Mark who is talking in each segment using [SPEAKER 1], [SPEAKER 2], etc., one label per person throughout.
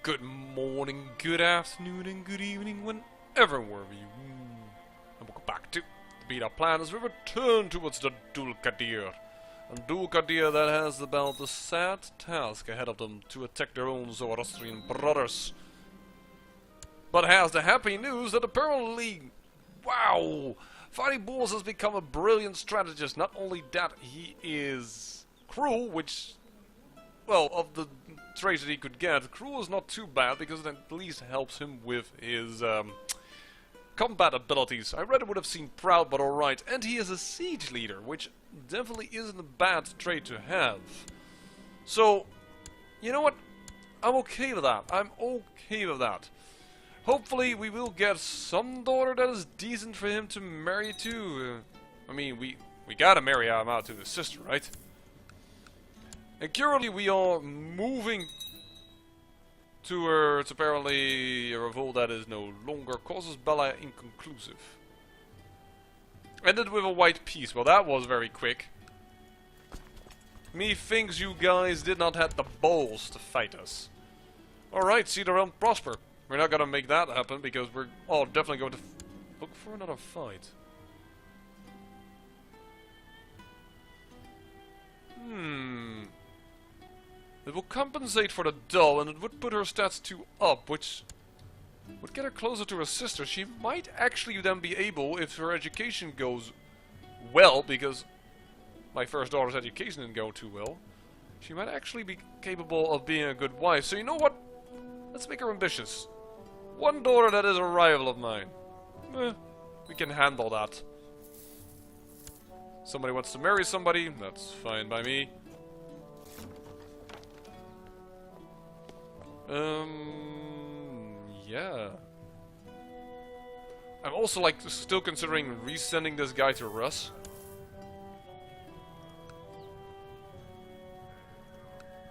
[SPEAKER 1] Good morning, good afternoon, and good evening, wherever you and welcome back to the Beta Plan as we return towards the Dulkadir. And Dulkadir that has about the sad task ahead of them to attack their own Zoroastrian brothers. But has the happy news that apparently, wow, Fighting Bulls has become a brilliant strategist. Not only that, he is cruel, which, well, of the traits that he could get, cruel is not too bad because it at least helps him with his combat abilities. I rather would have seen proud, but alright. And he is a siege leader, which definitely isn't a bad trait to have. So, you know what? I'm okay with that. I'm okay with that. Hopefully we will get some daughter that is decent for him to marry to. I mean, we gotta marry him out to his sister, right? And currently we are moving towards apparently a revolt that is no longer causes Bella inconclusive. Ended with a white peace. Well, that was very quick. Methinks you guys did not have the balls to fight us. Alright, see the realm prosper. We're not gonna make that happen because we're definitely going to look for another fight. It will compensate for the dull, and it would put her stats 2 up, which would get her closer to her sister. She might actually then be able, if her education goes well, because my first daughter's education didn't go too well, she might actually be capable of being a good wife. So you know what? Let's make her ambitious. One daughter that is a rival of mine. We can handle that. Somebody wants to marry somebody, that's fine by me. Yeah. I'm also like still considering resending this guy to Russ.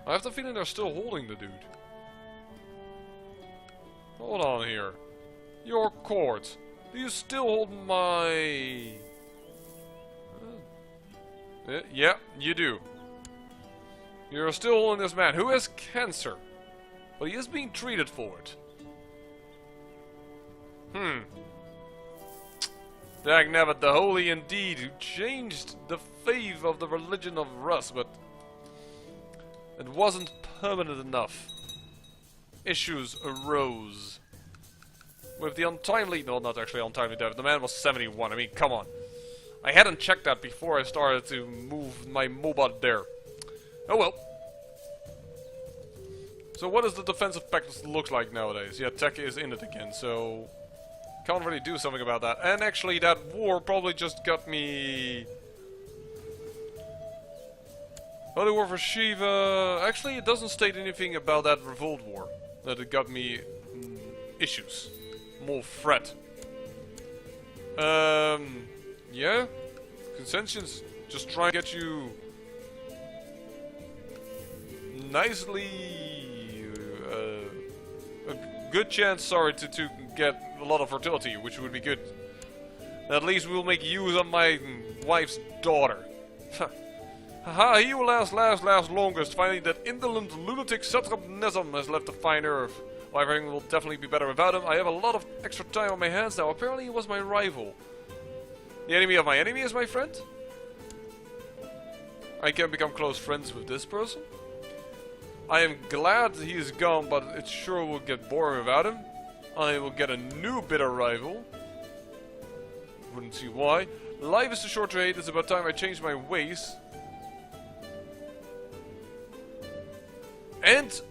[SPEAKER 1] I have the feeling they're still holding the dude. Hold on here. Your court. Do you still hold my... yeah, you do. You're still holding this man who has cancer. But he is being treated for it. Dagnabbit the Holy indeed, who changed the faith of the religion of Russ, but it wasn't permanent enough. Issues arose. With the untimely, no, not actually untimely death, the man was 71, I mean, come on. I hadn't checked that before I started to move my Mobot there. Oh well. So what does the defensive pact look like nowadays? Yeah, tech is in it again, so can't really do something about that. And actually that war probably just got me... Holy War for Shiva... Actually it doesn't state anything about that revolt war. That it got me issues. More threat. Yeah? Consensus just try and get you nicely... a good chance, sorry, to get a lot of fertility, which would be good. At least we'll make use of my wife's daughter. Haha, he will last longest, finding that indolent lunatic Satrap Nesm has left the fine earth. Well, everything will definitely be better without him. I have a lot of extra time on my hands now. Apparently he was my rival. The enemy of my enemy is my friend? I can become close friends with this person? I am glad he is gone, but it sure will get boring without him. I will get a new bitter rival. Wouldn't see why. Life is too short to hate. It's about time I change my ways. And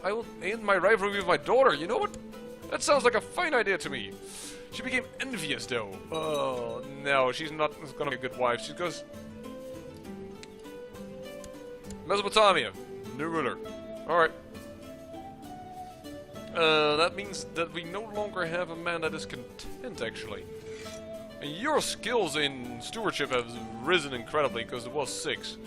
[SPEAKER 1] I will end my rivalry with my daughter. You know what? That sounds like a fine idea to me. She became envious, though. Oh no, she's not gonna be a good wife. She goes Mesopotamia. New ruler. Alright. That means that we no longer have a man that is content, actually. And your skills in stewardship have risen incredibly, because it was 6.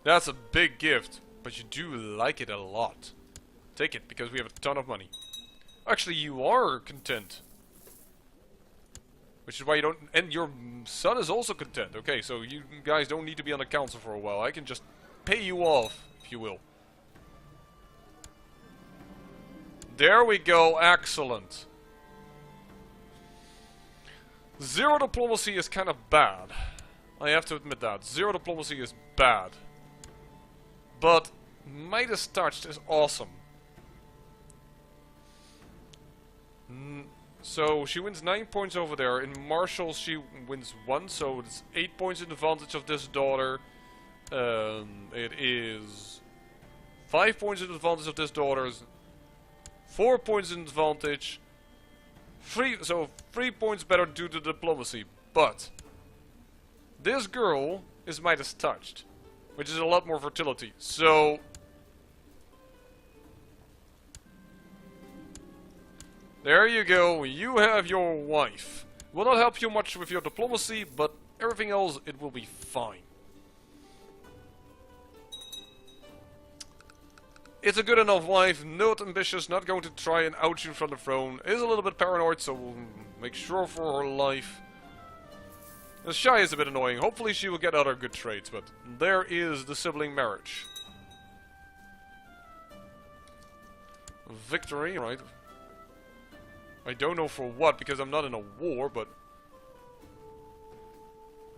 [SPEAKER 1] That's a big gift, but you do like it a lot. Take it, because we have a ton of money. Actually, you are content. Which is why you don't... And your son is also content. Okay, so you guys don't need to be on the council for a while. I can just pay you off, if you will. There we go, excellent. Zero diplomacy is kind of bad. I have to admit that. Zero diplomacy is bad. But Midas Touched is awesome. So she wins 9 points over there. In Marshall she wins 1, so it's 8 points in advantage of this daughter. It is 5 points in advantage of this daughter. 4 points in advantage. 3 points better due to diplomacy. But this girl is Midas Touched, which is a lot more fertility. So there you go, you have your wife. Will not help you much with your diplomacy, but everything else, it will be fine. It's a good enough wife, not ambitious, not going to try and out you from the throne. Is a little bit paranoid, so we'll make sure for her life. And shy is a bit annoying. Hopefully she will get other good traits, but there is the sibling marriage. Victory, right? I don't know for what, because I'm not in a war, but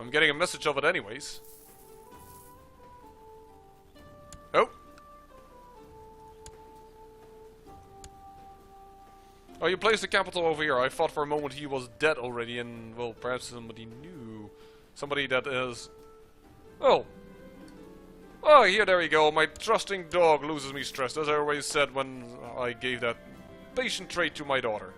[SPEAKER 1] I'm getting a message of it anyways. Oh! Oh, you placed the capital over here. I thought for a moment he was dead already, and, well, perhaps somebody new. Somebody that is... Oh! Oh, here, there you go. My trusting dog loses me stress, as I always said when I gave that patient trait to my daughter.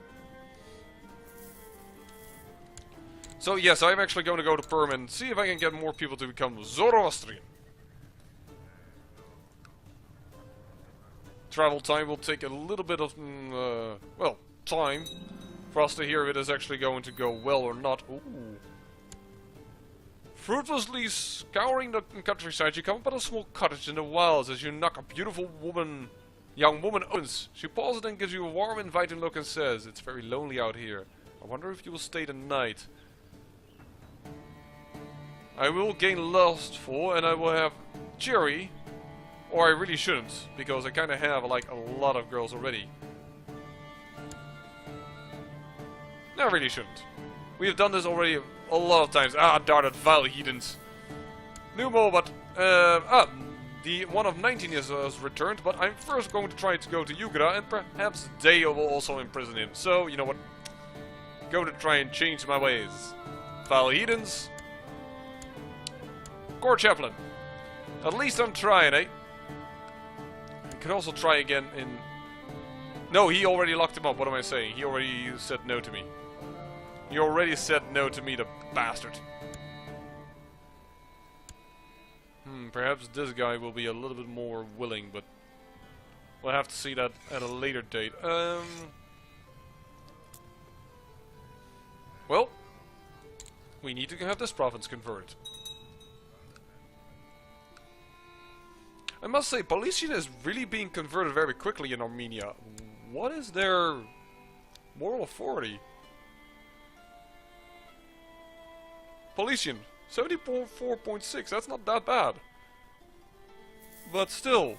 [SPEAKER 1] So yes, I'm actually going to go to Perm and see if I can get more people to become Zoroastrian. Travel time will take a little bit of, well, time for us to hear if it is actually going to go well or not. Ooh. Fruitlessly scouring the countryside, you come upon a small cottage in the wilds. As you knock, a beautiful young woman opens. She pauses and gives you a warm, inviting look and says, "It's very lonely out here. I wonder if you will stay the night." I will gain lustful and I will have cheery, or I really shouldn't, because I kind of have like a lot of girls already. No, I really shouldn't. We have done this already a lot of times. Ah, darn it, vile heathens. Numo, but the one of 19 has returned, but I'm first going to try to go to Yugra, and perhaps they will also imprison him. So, you know what? Go to try and change my ways. Vile heathens. Core Chaplain. At least I'm trying, eh? I could also try again in... No, he already locked him up. What am I saying? He already said no to me. He already said no to me, the bastard. Perhaps this guy will be a little bit more willing, but... we'll have to see that at a later date. Well... we need to have this province converted. I must say, Paulician is really being converted very quickly in Armenia. What is their moral authority? Paulician, 74.6, that's not that bad. But still,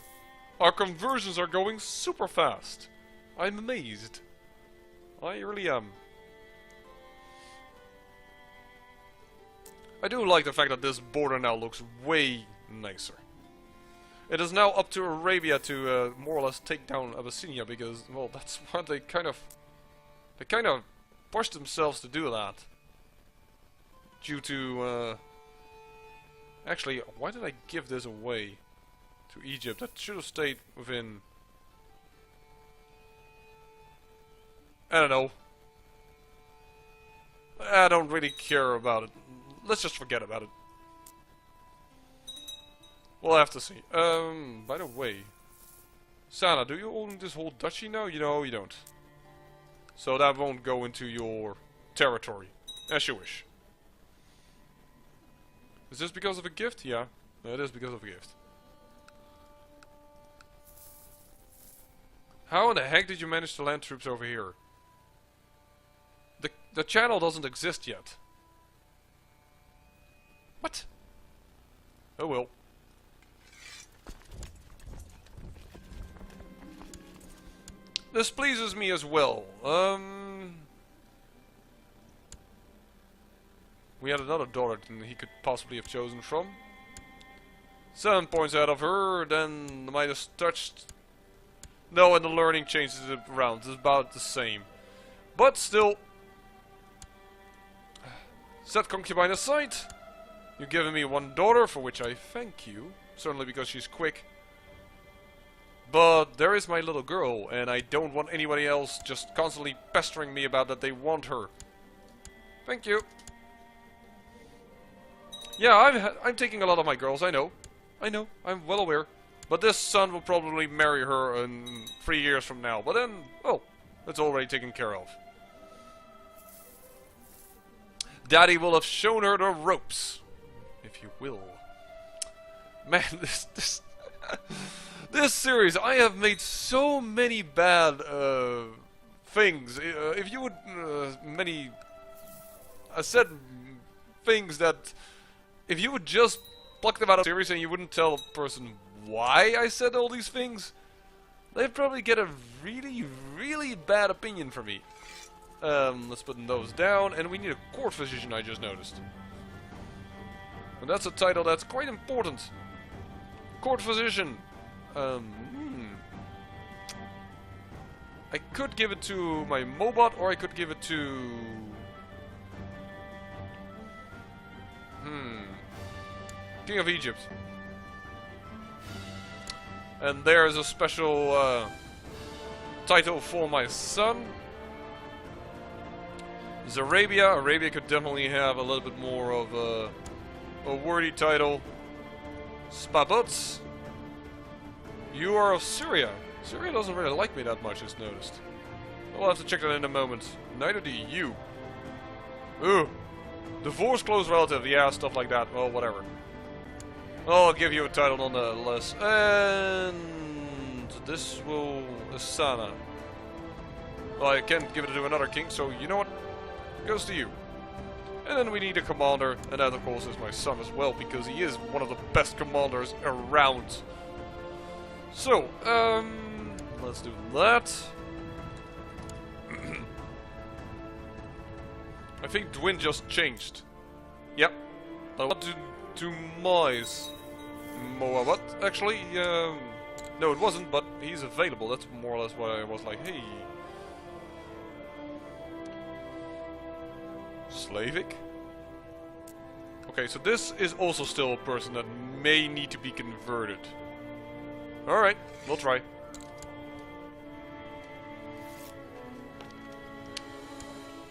[SPEAKER 1] our conversions are going super fast. I'm amazed. I really am. I do like the fact that this border now looks way nicer. It is now up to Arabia to more or less take down Abyssinia, because, well, that's what they kind of pushed themselves to do that. Due to, actually, why did I give this away to Egypt? That should have stayed within... I don't know. I don't really care about it. Let's just forget about it. We'll have to see. By the way, Sana, do you own this whole duchy now? You know, you don't. So that won't go into your territory, as you wish. Is this because of a gift? Yeah, it is because of a gift. How in the heck did you manage to land troops over here? The channel doesn't exist yet. What? Oh well. This pleases me as well. We had another daughter than he could possibly have chosen from. 7 points out of her, then the Midas touched. No, and the learning changes it around. It's about the same. But still. Set concubine aside. You've given me one daughter, for which I thank you. Certainly because she's quick. But there is my little girl, and I don't want anybody else just constantly pestering me about that they want her. Thank you. Yeah, I'm taking a lot of my girls, I know. I'm well aware. But this son will probably marry her in 3 years from now. But then, oh, it's already taken care of. Daddy will have shown her the ropes, if you will. Man, this this series, I have made so many bad things. If you would, I said things that, if you would just pluck them out of the series and you wouldn't tell a person why I said all these things, they'd probably get a really, really bad opinion from me. Let's put those down, and we need a court physician, I just noticed. And that's a title that's quite important. Court physician. I could give it to my Mobot, or I could give it to... King of Egypt. And there's a special title for my son. Zarabia. Arabia could definitely have a little bit more of a wordy title. Spabuts. You are of Syria. Syria doesn't really like me that much, as noticed. I'll have to check that in a moment. Neither do you. Ooh. Divorce close relative. Yeah, stuff like that. Well, whatever. I'll give you a title nonetheless. And this will... Asana. Well, I can't give it to another king, so you know what? It goes to you. And then we need a commander, and that of course is my son as well, because he is one of the best commanders around. So, let's do that. I think Dwin just changed. Yep. I want to Moise. What? Actually, no it wasn't, but he's available. That's more or less why I was like, hey. Slavic? Okay, so this is also still a person that may need to be converted. Alright, we'll try.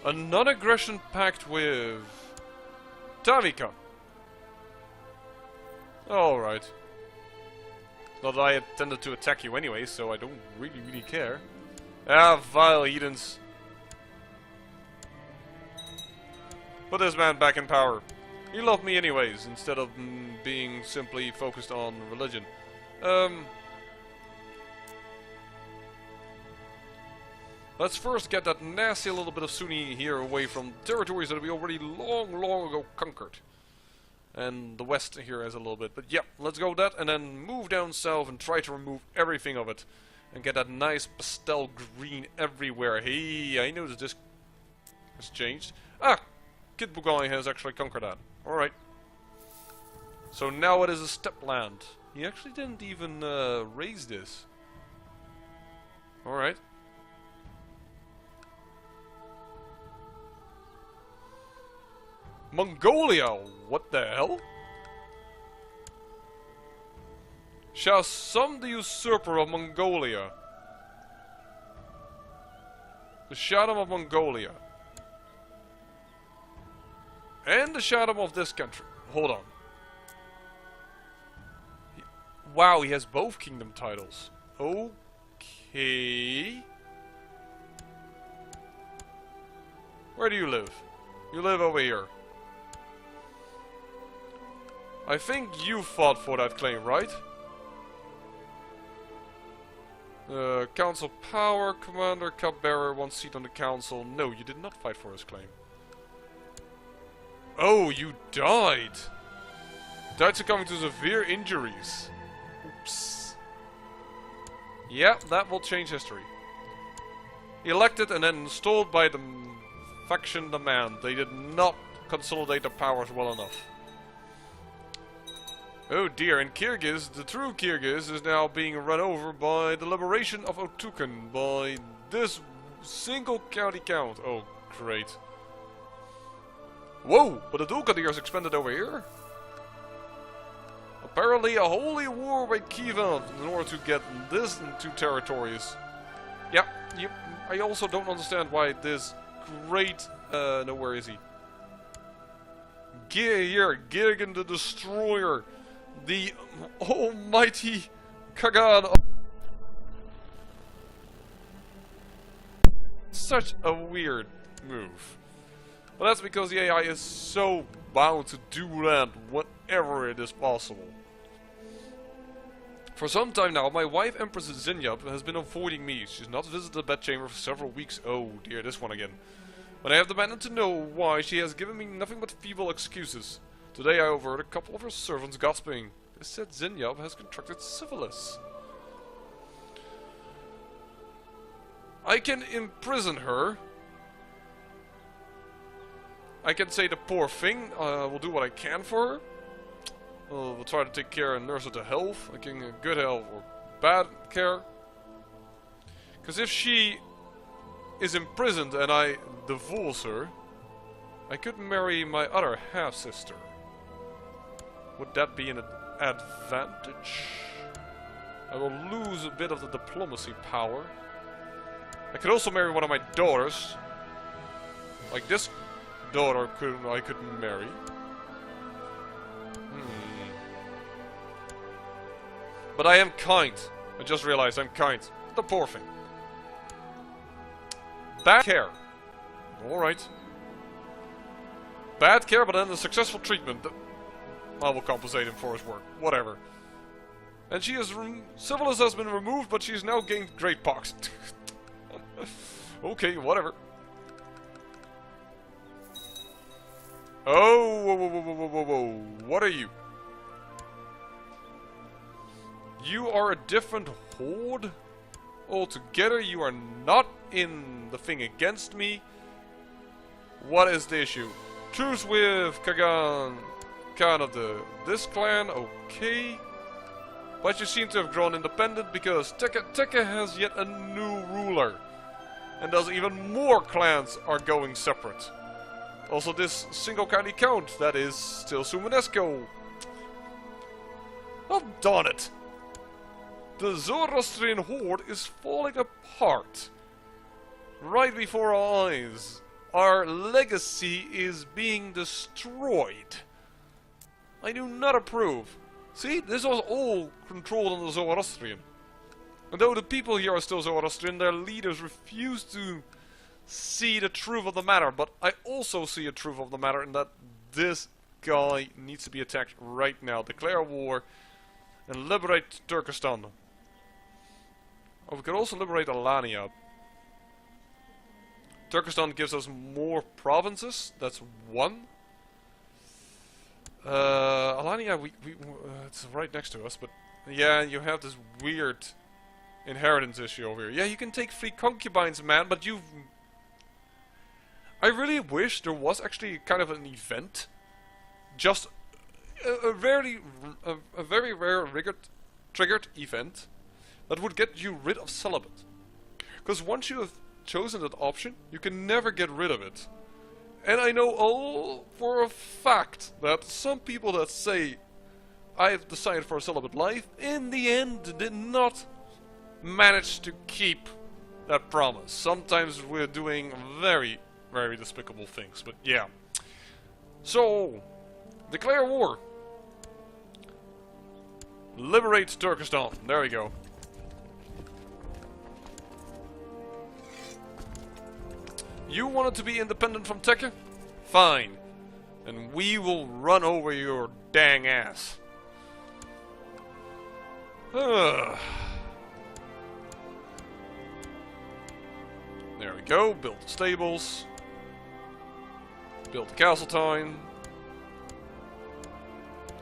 [SPEAKER 1] A non-aggression pact with... Tavika. Alright. Not that I intended to attack you anyway, so I don't really care. Ah, vile heathens. Put this man back in power. He loved me anyways, instead of being simply focused on religion. Let's first get that nasty little bit of Sunni here away from territories that we already long ago conquered. And the west here has a little bit. But yeah, let's go with that and then move down south and try to remove everything of it. And get that nice pastel green everywhere. Hey, I noticed this has changed. Ah! Kid Bugai has actually conquered that. Alright. So now it is a steppe land. He actually didn't even raise this. Alright. Mongolia! What the hell? Shasam the usurper of Mongolia. The Shaddam of Mongolia. And the Shaddam of this country. Hold on. Wow, he has both kingdom titles. Okay. Where do you live? You live over here. I think you fought for that claim, right? Council power, commander, cupbearer, 1 seat on the council. No, you did not fight for his claim. Oh, you died! Died succumbing to severe injuries. Oops. Yeah, that will change history. elected and then installed by the faction demand. They did not consolidate the powers well enough. Oh dear, and Kyrgyz, the true Kyrgyz, is now being run over by the liberation of Otukhan by this single county count. Oh, great. Whoa, but the Dulkadir is expanded over here? Apparently a holy war by Kievan in order to get this two territories. Yeah, I also don't understand why this great... no, where is he? Here, Girgan the Destroyer. The almighty Kagan. Such a weird move. But that's because the AI is so bound to do that whenever it is possible. For some time now, my wife Empress Zinyab has been avoiding me. She's not visited the bedchamber for several weeks. Oh dear, this one again. But I have demanded to know why she has given me nothing but feeble excuses. Today I overheard a couple of her servants gossiping. They said Zinyab has contracted syphilis. I can imprison her. I can say the poor thing. Will do what I can for her. We'll try to take care and nurse her to health. Like in good health or bad care. Because if she is imprisoned and I divorce her, I could marry my other half-sister. Would that be an advantage? I will lose a bit of the diplomacy power. I could also marry one of my daughters. Like this daughter I could marry. But I am kind. I just realized I'm kind. The poor thing. Bad care. Alright. Bad care, but then a successful treatment. I will compensate him for his work. Whatever. And she is... syphilis has been removed, but she's now gained great pox. Okay, whatever. Oh, whoa, whoa, whoa, whoa, whoa, whoa. What are you? You are a different horde? Altogether, you are not in the thing against me. What is the issue? Truce with Kagan, Khan of this clan, okay. But you seem to have grown independent because Teka has yet a new ruler. And thus even more clans are going separate. Also this single county count, that is still Sumanesco. Well, darn it. The Zoroastrian Horde is falling apart. Right before our eyes. Our legacy is being destroyed. I do not approve. See, this was all controlled on the Zoroastrian. And though the people here are still Zoroastrian, their leaders refuse to see the truth of the matter. But I also see a truth of the matter in that this guy needs to be attacked right now. Declare war and liberate Turkestan. Oh, we could also liberate Alania. Turkestan gives us more provinces. That's one. Alania, it's right next to us, but yeah, you have this weird inheritance issue over here. Yeah, you can take 3 concubines, man, but you've... I really wish there was actually kind of an event. Just a very rare triggered event that would get you rid of celibate. Because once you have chosen that option, you can never get rid of it. And I know all for a fact that some people that say I've decided for a celibate life, in the end did not manage to keep that promise. Sometimes we're doing very, very despicable things, but yeah. So, declare war. Liberate Turkestan. There we go. You wanted to be independent from Teka? Fine. And we will run over your dang ass. There we go. Build the stables. Build the Castletine.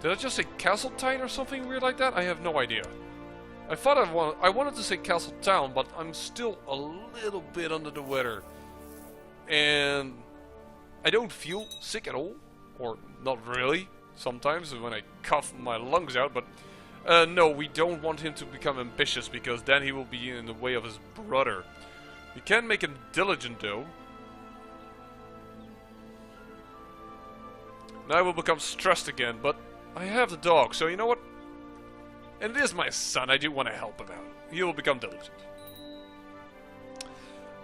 [SPEAKER 1] Did I just say Castletine or something weird like that? I have no idea. I wanted to say Castle Town, but I'm still a little bit under the weather. And I don't feel sick at all. Or not really. Sometimes when I cough my lungs out, but no, we don't want him to become ambitious because then he will be in the way of his brother. We can make him diligent though. Now I will become stressed again, but I have the dog, so you know what? And it is my son, I do want to help him out. He will become diligent.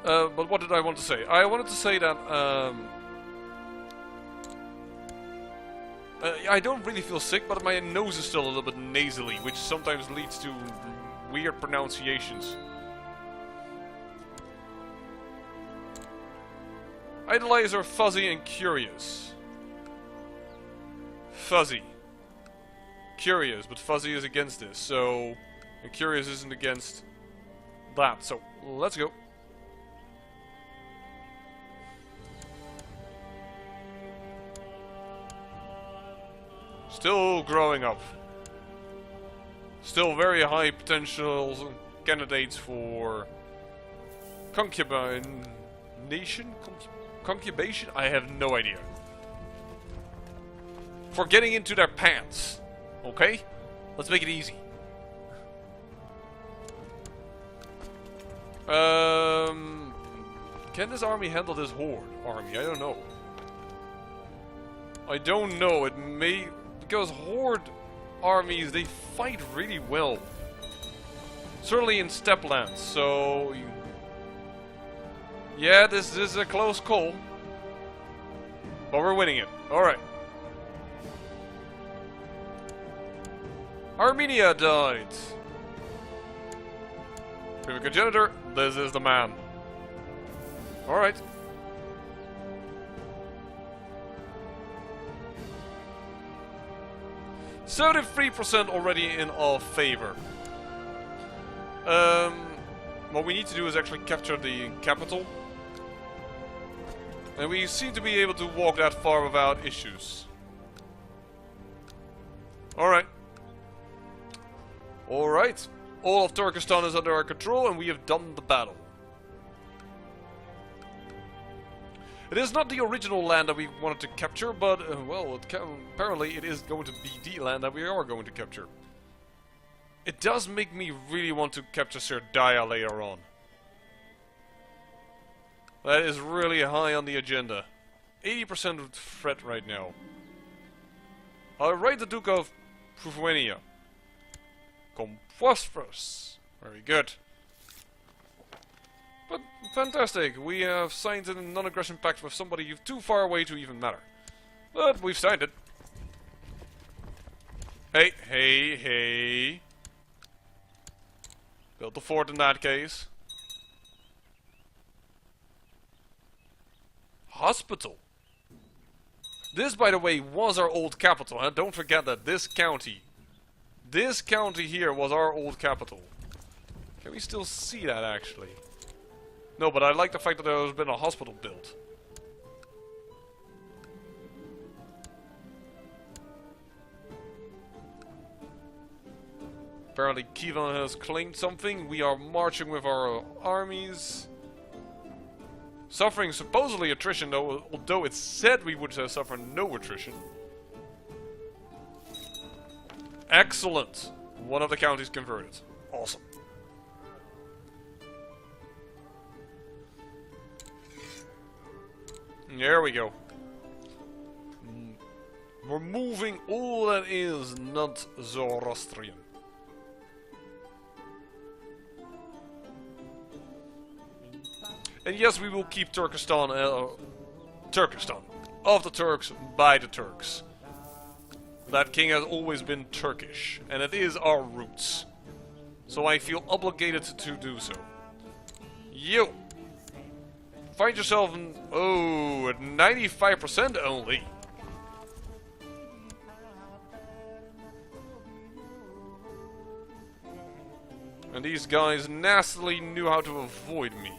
[SPEAKER 1] But what did I want to say? I wanted to say that I don't really feel sick, but my nose is still a little bit nasally, which sometimes leads to weird pronunciations. Idolizer, Fuzzy, and Curious. Fuzzy. Curious, but Fuzzy is against this, so... And Curious isn't against that, so let's go. Still growing up. Still very high potential candidates for concubination? Concubation? I have no idea. For getting into their pants. Okay? Let's make it easy. Can this army handle this Horde army? I don't know. I don't know. It may... Because Horde armies, they fight really well. Certainly in Steplands, so... Yeah, this is a close call. But we're winning it. Alright. Armenia died. Primitive Congenitor, this is the man. Alright. %73% already in our favor. What we need to do is actually capture the capital. And we seem to be able to walk that far without issues. Alright. Alright. All of Turkestan is under our control and we have done the battle. It is not the original land that we wanted to capture, but, well, apparently it is going to be the land that we are going to capture. It does make me really want to capture Serdaya later on. That is really high on the agenda. 80% of threat right now. I'll write the Duke of Fufuenia. Come prosperous. Very good. But fantastic, we have signed a non-aggression pact with somebody too far away to even matter. But we've signed it. Hey, hey, hey. Build the fort in that case. Hospital. This, by the way, was our old capital. Huh? Don't forget that this county here was our old capital. Can we still see that, actually? No, but I like the fact that there has been a hospital built. Apparently Kievan has claimed something. We are marching with our armies. Suffering supposedly attrition, though, although it said we would suffer no attrition. Excellent! One of the counties converted. Awesome. There we go. We're moving all that is not Zoroastrian. And yes, we will keep Turkestan, Turkestan. Of the Turks, by the Turks. That king has always been Turkish, and it is our roots. So I feel obligated to do so. You! Find yourself an... Oh, at 95% only. And these guys nastily knew how to avoid me.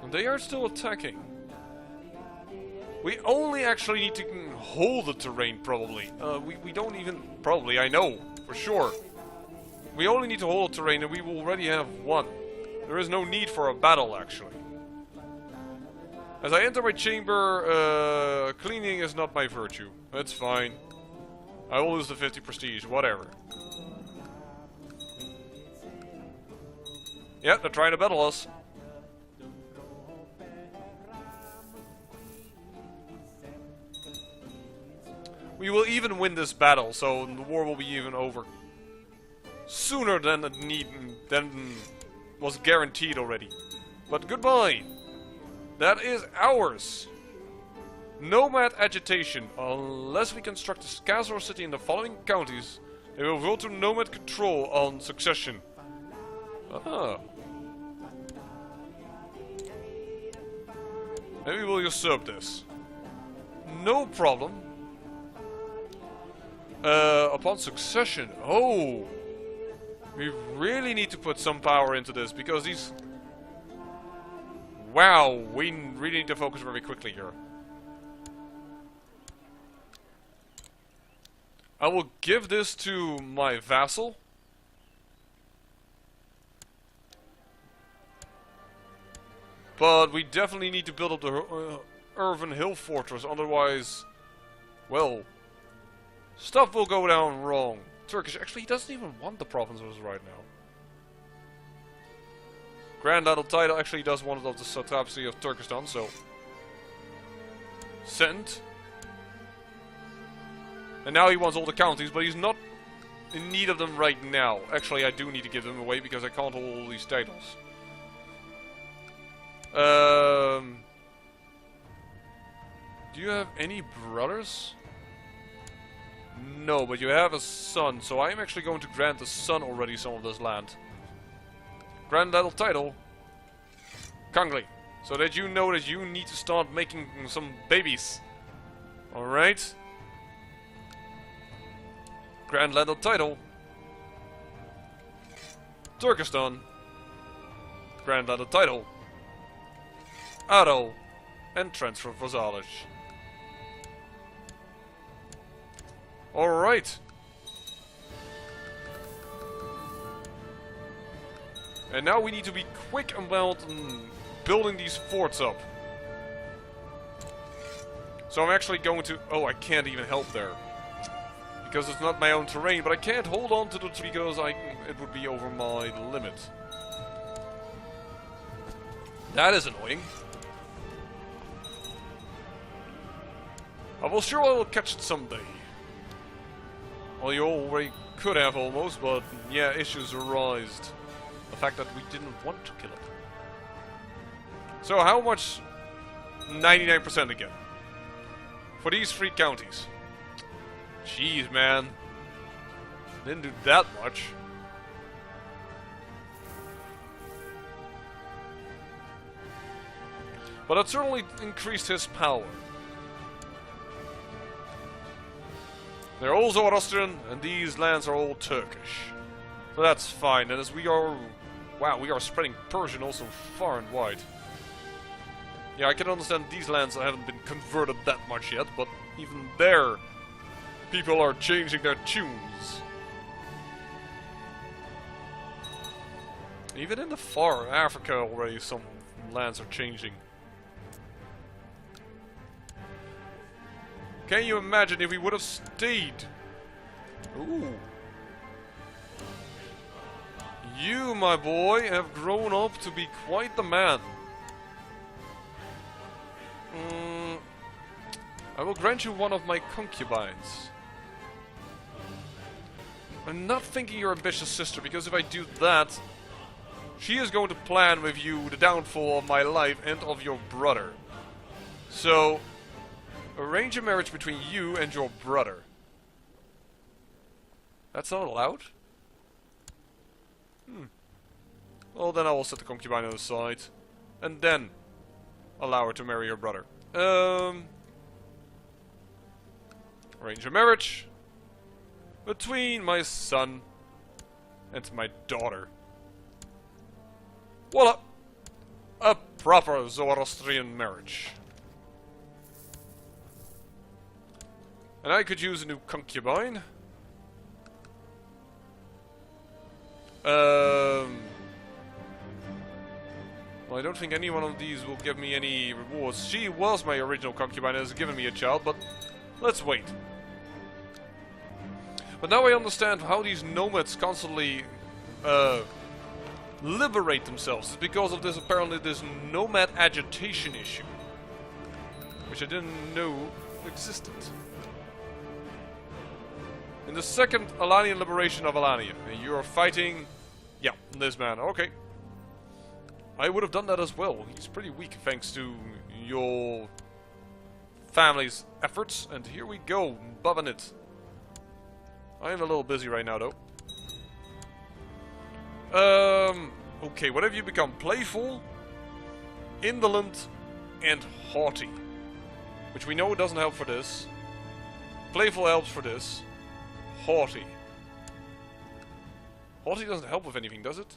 [SPEAKER 1] And they are still attacking. We only actually need to hold the terrain, probably. We don't even... Probably, I know. For sure. We only need to hold the terrain and we will already have won. There is no need for a battle, actually. As I enter my chamber, cleaning is not my virtue. That's fine. I will lose the 50 prestige, whatever. Yeah, they're trying to battle us. We will even win this battle, so the war will be even over sooner than was guaranteed already. But goodbye. That is ours. Nomad agitation. Unless we construct a castle or city in the following counties, they will vote to nomad control on succession. Ah. Maybe we'll usurp this. No problem. Upon succession. Oh! We really need to put some power into this because these... Wow, we really need to focus very quickly here. I will give this to my vassal. But we definitely need to build up the Urban Hill Fortress, otherwise... Well... Stuff will go down wrong. Turkish, actually he doesn't even want the provinces right now. Grand Adel title actually does want it of the satrapcy of Turkestan, so... Send. And now he wants all the counties, but he's not in need of them right now. Actually, I do need to give them away because I can't hold all these titles. Do you have any brothers? No, but you have a son, so I am actually going to grant the son already some of this land. Grand Adel title. Kangli. So that you know that you need to start making some babies. Alright. Grand Adel title. Turkestan. Grand Adel title. Adel. And transfer vassalage. Alright. And now we need to be quick about building these forts up. So I'm actually going to... Oh, I can't even help there. Because it's not my own terrain, but I can't hold on to the tree because it would be over my limit. That is annoying. I will catch it someday. Well, you already could have almost, but yeah, issues arised. The fact that we didn't want to kill it. So how much? 99% again. For these 3 counties. Jeez, man. Didn't do that much. But it certainly increased his power. They're all Zoroastrian, and these lands are all Turkish. So that's fine, and as we are... Wow, we are spreading Persian also far and wide. Yeah, I can understand these lands haven't been converted that much yet, but even there, people are changing their tunes. Even in the far Africa already some lands are changing. Can you imagine if we would have stayed? Ooh. You, my boy, have grown up to be quite the man. I will grant you one of my concubines. I'm not thinking your ambitious sister, because if I do that, she is going to plan with you the downfall of my life and of your brother. So... arrange a marriage between you and your brother. That's not allowed? Well, then I will set the concubine aside. And then allow her to marry your brother. Arrange a marriage between my son and my daughter. Voila! A proper Zoroastrian marriage. And I could use a new concubine. Well, I don't think any one of these will give me any rewards. She was my original concubine and has given me a child, but let's wait. But now I understand how these nomads constantly liberate themselves. It's because of this, apparently, this nomad agitation issue. Which I didn't know existed. In the second Alanian liberation of Alania, you are fighting... Yeah, this man. Okay. I would have done that as well. He's pretty weak thanks to your family's efforts. And here we go, bubbing it. I am a little busy right now, though. Okay, what have you become? Playful, indolent, and haughty. Which we know doesn't help for this. Playful helps for this. Haughty. Haughty doesn't help with anything, does it?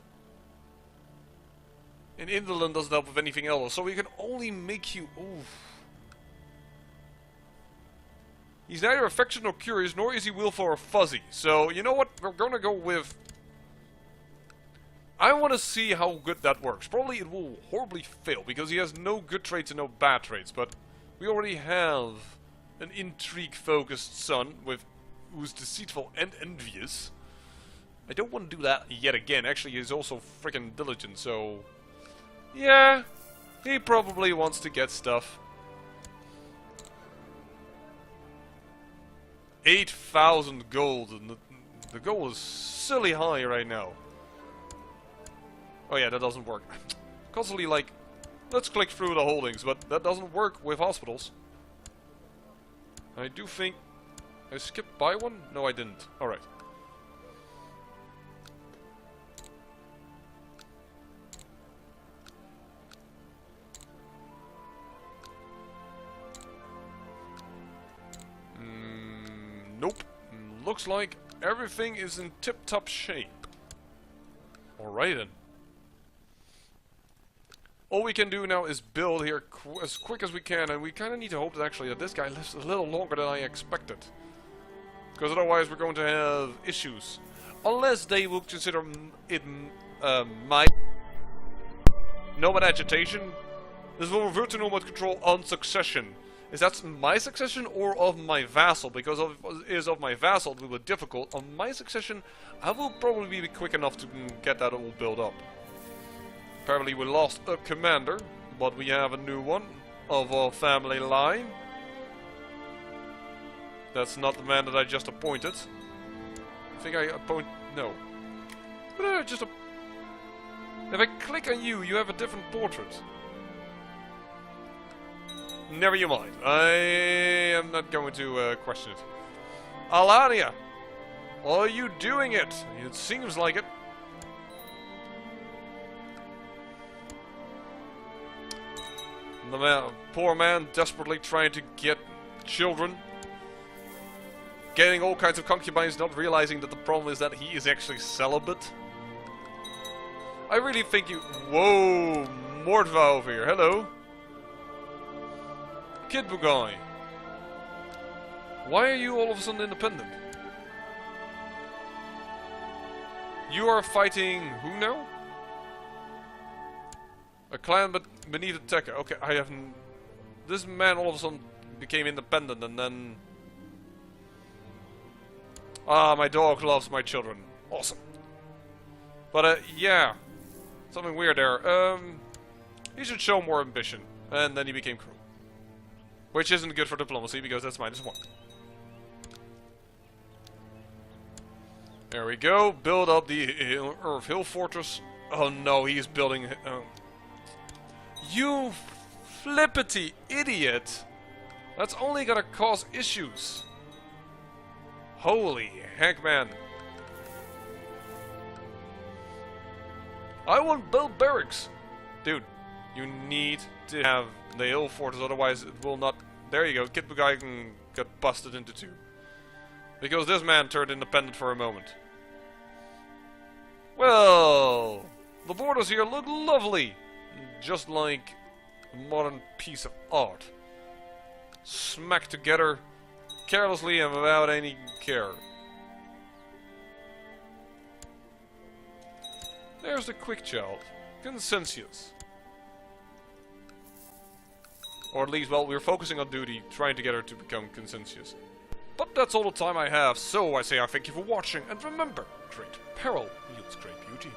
[SPEAKER 1] And indolent doesn't help with anything else. So we can only make you... Oof. He's neither affectionate nor curious, nor is he willful or fuzzy. So, you know what? We're gonna go with... I want to see how good that works. Probably it will horribly fail, because he has no good traits and no bad traits. But we already have an intrigue-focused son with who's deceitful and envious. I don't want to do that yet again. Actually, he's also freaking diligent, so... Yeah, he probably wants to get stuff. 8,000 gold, and the goal is silly high right now. Oh yeah, that doesn't work. Constantly like, let's click through the holdings, but that doesn't work with hospitals. I do think... I skipped by one? No, I didn't. Alright. Nope. Looks like everything is in tip-top shape. Alright then. All we can do now is build here as quick as we can, and we kind of need to hope that actually that this guy lives a little longer than I expected. Because otherwise we're going to have issues. Unless they will consider it my nomad agitation. This will revert to nomad control on succession. Is that my succession or of my vassal? Because if it is of my vassal, it will be difficult. On my succession, I will probably be quick enough to get that all built up. Apparently we lost a commander, but we have a new one of our family line. That's not the man that I just appointed. I think I appoint... No. But I just... If I click on you, you have a different portrait. Never you mind. I am not going to question it. Alania! Are you doing it? It seems like it. The man, poor man desperately trying to get children. Getting all kinds of concubines, not realizing that the problem is that he is actually celibate. I really think you... Whoa! Mordva over here. Hello. Kid Bugai. Why are you all of a sudden independent? You are fighting who now? A clan but beneath attacker. Okay, I haven't... This man all of a sudden became independent and then... Ah, my dog loves my children. Awesome. But yeah. Something weird there. He should show more ambition. And then he became cruel. Which isn't good for diplomacy because that's -1. There we go. Build up the Earth Hill Fortress. Oh no, he's building... You flippity idiot! That's only gonna cause issues. Holy heck, man. I want build barracks. Dude, you need to have the hill fortress, otherwise it will not... There you go, Kid Bugai can get busted into 2. Because this man turned independent for a moment. Well, the borders here look lovely. Just like a modern piece of art. Smack together carelessly and without any care. There's the quick child. Consensus. Or at least, well, we're focusing on duty, trying to get her to become consensus. But that's all the time I have, so I say I thank you for watching, and remember, great peril yields great beauty.